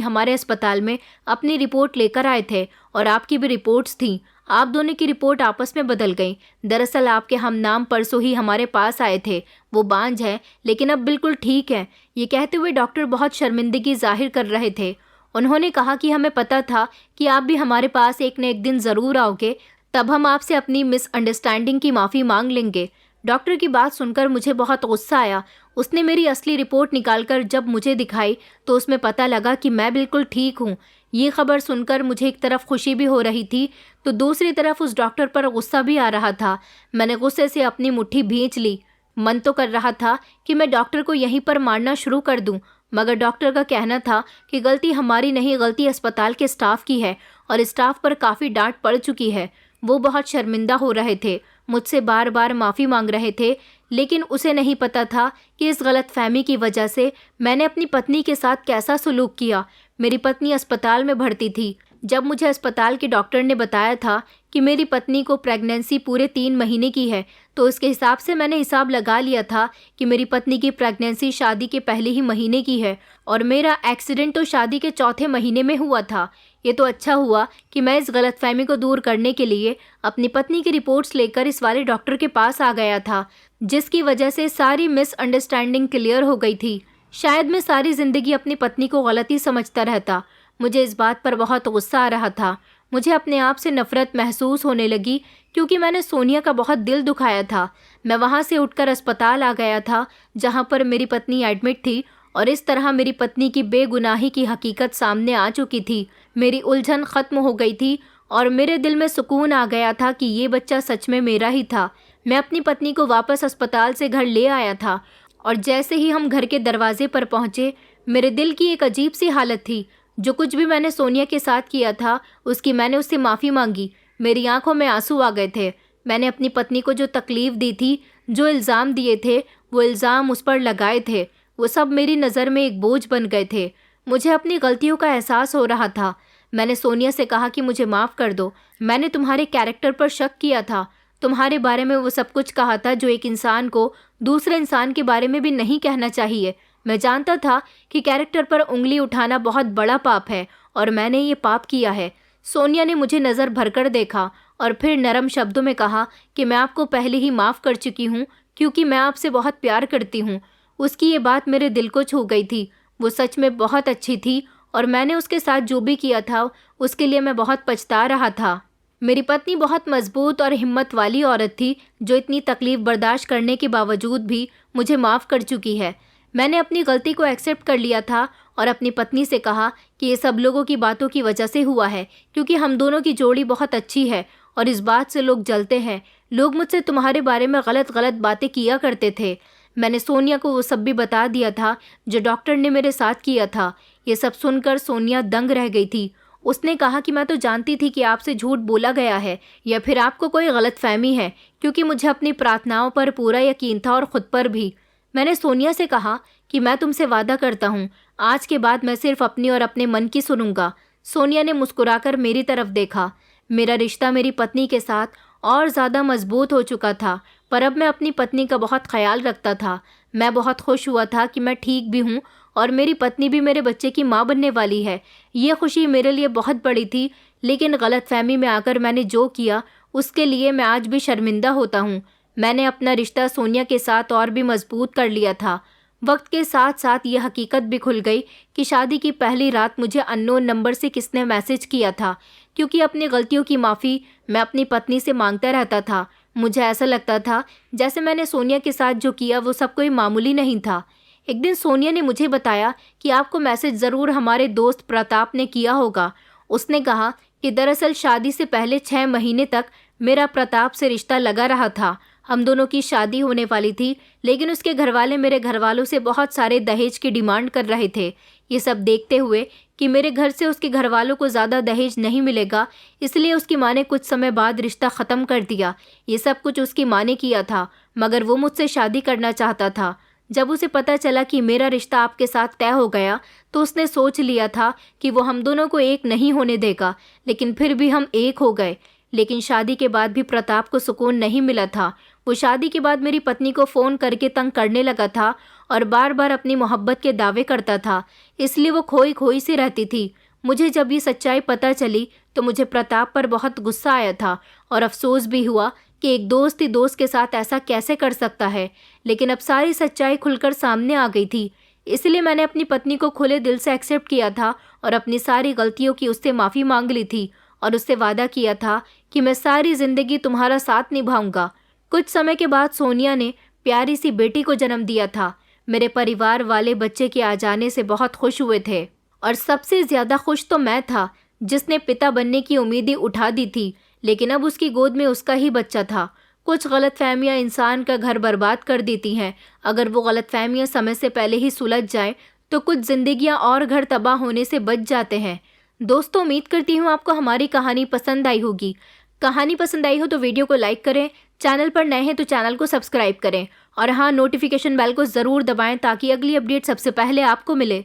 हमारे अस्पताल में अपनी रिपोर्ट लेकर आए थे और आपकी भी रिपोर्ट्स थीं। आप दोनों की रिपोर्ट आपस में बदल गई। दरअसल आपके हम नाम परसों ही हमारे पास आए थे। वो बांझ है लेकिन अब बिल्कुल ठीक है। ये कहते हुए डॉक्टर बहुत शर्मिंदगी जाहिर कर रहे थे। उन्होंने कहा कि हमें पता था कि आप भी हमारे पास एक न एक दिन ज़रूर आओगे, तब हम आपसे अपनी मिसअंडरस्टैंडिंग की माफ़ी मांग लेंगे। डॉक्टर की बात सुनकर मुझे बहुत गुस्सा आया। उसने मेरी असली रिपोर्ट निकालकर जब मुझे दिखाई तो उसमें पता लगा कि मैं बिल्कुल ठीक हूँ। ये खबर सुनकर मुझे एक तरफ खुशी भी हो रही थी तो दूसरी तरफ उस डॉक्टर पर गुस्सा भी आ रहा था। मैंने गुस्से से अपनी मुट्ठी भींच ली। मन तो कर रहा था कि मैं डॉक्टर को यहीं पर मारना शुरू कर दूं, मगर डॉक्टर का कहना था कि गलती हमारी नहीं, गलती अस्पताल के स्टाफ की है और स्टाफ पर काफ़ी डांट पड़ चुकी है। वो बहुत शर्मिंदा हो रहे थे, मुझसे बार बार माफ़ी मांग रहे थे, लेकिन उसे नहीं पता था कि इस गलतफहमी की वजह से मैंने अपनी पत्नी के साथ कैसा सलूक किया। मेरी पत्नी अस्पताल में भर्ती थी। जब मुझे अस्पताल के डॉक्टर ने बताया था कि मेरी पत्नी को प्रेगनेंसी पूरे 3 महीने की है, तो उसके हिसाब से मैंने हिसाब लगा लिया था कि मेरी पत्नी की प्रेगनेंसी शादी के पहले ही महीने की है और मेरा एक्सीडेंट तो शादी के चौथे महीने में हुआ था। ये तो अच्छा हुआ कि मैं इस गलतफहमी को दूर करने के लिए अपनी पत्नी की रिपोर्ट्स लेकर इस वाले डॉक्टर के पास आ गया था, जिसकी वजह से सारी मिसअंडरस्टैंडिंग क्लियर हो गई थी। शायद मैं सारी ज़िंदगी अपनी पत्नी को गलत ही समझता रहता। मुझे इस बात पर बहुत गुस्सा आ रहा था। मुझे अपने आप से नफ़रत महसूस होने लगी क्योंकि मैंने सोनिया का बहुत दिल दुखाया था। मैं वहाँ से उठकर अस्पताल आ गया था जहाँ पर मेरी पत्नी एडमिट थी और इस तरह मेरी पत्नी की बेगुनाही की हकीकत सामने आ चुकी थी। मेरी उलझन ख़त्म हो गई थी और मेरे दिल में सुकून आ गया था कि ये बच्चा सच में मेरा ही था। मैं अपनी पत्नी को वापस अस्पताल से घर ले आया था और जैसे ही हम घर के दरवाजे पर पहुँचे, मेरे दिल की एक अजीब सी हालत थी। जो कुछ भी मैंने सोनिया के साथ किया था उसकी मैंने उससे माफ़ी मांगी। मेरी आंखों में आंसू आ गए थे। मैंने अपनी पत्नी को जो तकलीफ़ दी थी, जो इल्ज़ाम दिए थे, वो इल्ज़ाम उस पर लगाए थे, वो सब मेरी नज़र में एक बोझ बन गए थे। मुझे अपनी गलतियों का एहसास हो रहा था। मैंने सोनिया से कहा कि मुझे माफ़ कर दो। मैंने तुम्हारे कैरेक्टर पर शक किया था। तुम्हारे बारे में वो सब कुछ कहा था जो एक इंसान को दूसरे इंसान के बारे में भी नहीं कहना चाहिए। मैं जानता था कि कैरेक्टर पर उंगली उठाना बहुत बड़ा पाप है और मैंने ये पाप किया है। सोनिया ने मुझे नज़र भरकर देखा और फिर नरम शब्दों में कहा कि मैं आपको पहले ही माफ़ कर चुकी हूँ क्योंकि मैं आपसे बहुत प्यार करती हूँ। उसकी ये बात मेरे दिल को छू गई थी। वो सच में बहुत अच्छी थी और मैंने उसके साथ जो भी किया था उसके लिए मैं बहुत पछता रहा था। मेरी पत्नी बहुत मजबूत और हिम्मत वाली औरत थी जो इतनी तकलीफ़ बर्दाश्त करने के बावजूद भी मुझे माफ़ कर चुकी है। मैंने अपनी गलती को एक्सेप्ट कर लिया था और अपनी पत्नी से कहा कि ये सब लोगों की बातों की वजह से हुआ है क्योंकि हम दोनों की जोड़ी बहुत अच्छी है और इस बात से लोग जलते हैं। लोग मुझसे तुम्हारे बारे में गलत गलत बातें किया करते थे। मैंने सोनिया को वो सब भी बता दिया था जो डॉक्टर ने मेरे साथ किया था। ये सब सुनकर सोनिया दंग रह गई थी। उसने कहा कि मैं तो जानती थी कि आपसे झूठ बोला गया है या फिर आपको कोई गलतफहमी है, क्योंकि मुझे अपनी प्रार्थनाओं पर पूरा यकीन था और ख़ुद पर भी। मैंने सोनिया से कहा कि मैं तुमसे वादा करता हूँ, आज के बाद मैं सिर्फ अपनी और अपने मन की सुनूंगा। सोनिया ने मुस्कुराकर मेरी तरफ देखा। मेरा रिश्ता मेरी पत्नी के साथ और ज़्यादा मजबूत हो चुका था, पर अब मैं अपनी पत्नी का बहुत ख्याल रखता था। मैं बहुत खुश हुआ था कि मैं ठीक भी हूँ और मेरी पत्नी भी मेरे बच्चे की माँ बनने वाली है। ये खुशी मेरे लिए बहुत बड़ी थी, लेकिन गलतफहमी में आकर मैंने जो किया उसके लिए मैं आज भी शर्मिंदा होता हूँ। मैंने अपना रिश्ता सोनिया के साथ और भी मजबूत कर लिया था। वक्त के साथ साथ ये हकीकत भी खुल गई कि शादी की पहली रात मुझे अननोन नंबर से किसने मैसेज किया था, क्योंकि अपनी गलतियों की माफ़ी मैं अपनी पत्नी से मांगता रहता था। मुझे ऐसा लगता था जैसे मैंने सोनिया के साथ जो किया वो सब कोई मामूली नहीं था। एक दिन सोनिया ने मुझे बताया कि आपको मैसेज ज़रूर हमारे दोस्त प्रताप ने किया होगा। उसने कहा कि दरअसल शादी से पहले 6 महीने तक मेरा प्रताप से रिश्ता लगा रहा था। हम दोनों की शादी होने वाली थी, लेकिन उसके घरवाले मेरे घरवालों से बहुत सारे दहेज की डिमांड कर रहे थे। ये सब देखते हुए कि मेरे घर से उसके घरवालों को ज़्यादा दहेज नहीं मिलेगा, इसलिए उसकी माँ ने कुछ समय बाद रिश्ता ख़त्म कर दिया। ये सब कुछ उसकी माँ ने किया था, मगर वो मुझसे शादी करना चाहता था। जब उसे पता चला कि मेरा रिश्ता आपके साथ तय हो गया तो उसने सोच लिया था कि वो हम दोनों को एक नहीं होने देगा, लेकिन फिर भी हम एक हो गए। लेकिन शादी के बाद भी प्रताप को सुकून नहीं मिला था। वो शादी के बाद मेरी पत्नी को फ़ोन करके तंग करने लगा था और बार बार अपनी मोहब्बत के दावे करता था, इसलिए वो खोई खोई सी रहती थी। मुझे जब ये सच्चाई पता चली तो मुझे प्रताप पर बहुत गुस्सा आया था और अफसोस भी हुआ कि एक दोस्त ही दोस्त के साथ ऐसा कैसे कर सकता है। लेकिन अब सारी सच्चाई खुलकर सामने आ गई थी, इसलिए मैंने अपनी पत्नी को खुले दिल से एक्सेप्ट किया था और अपनी सारी गलतियों की उससे माफ़ी मांग ली थी और उससे वादा किया था कि मैं सारी ज़िंदगी तुम्हारा साथ निभाऊंगा। कुछ समय के बाद सोनिया ने प्यारी सी बेटी को जन्म दिया था। मेरे परिवार वाले बच्चे के आ जाने से बहुत खुश हुए थे और सबसे ज़्यादा खुश तो मैं था जिसने पिता बनने की उम्मीदें उठा दी थी, लेकिन अब उसकी गोद में उसका ही बच्चा था। कुछ गलतफहमियां इंसान का घर बर्बाद कर देती हैं। अगर वो गलतफहमियां समय से पहले ही सुलझ जाएं तो कुछ जिंदगियां और घर तबाह होने से बच जाते हैं। दोस्तों, उम्मीद करती हूँ आपको हमारी कहानी पसंद आई होगी। कहानी पसंद आई हो तो वीडियो को लाइक करें, चैनल पर नए हैं तो चैनल को सब्सक्राइब करें और हाँ, नोटिफिकेशन बेल को ज़रूर दबाएं ताकि अगली अपडेट सबसे पहले आपको मिले।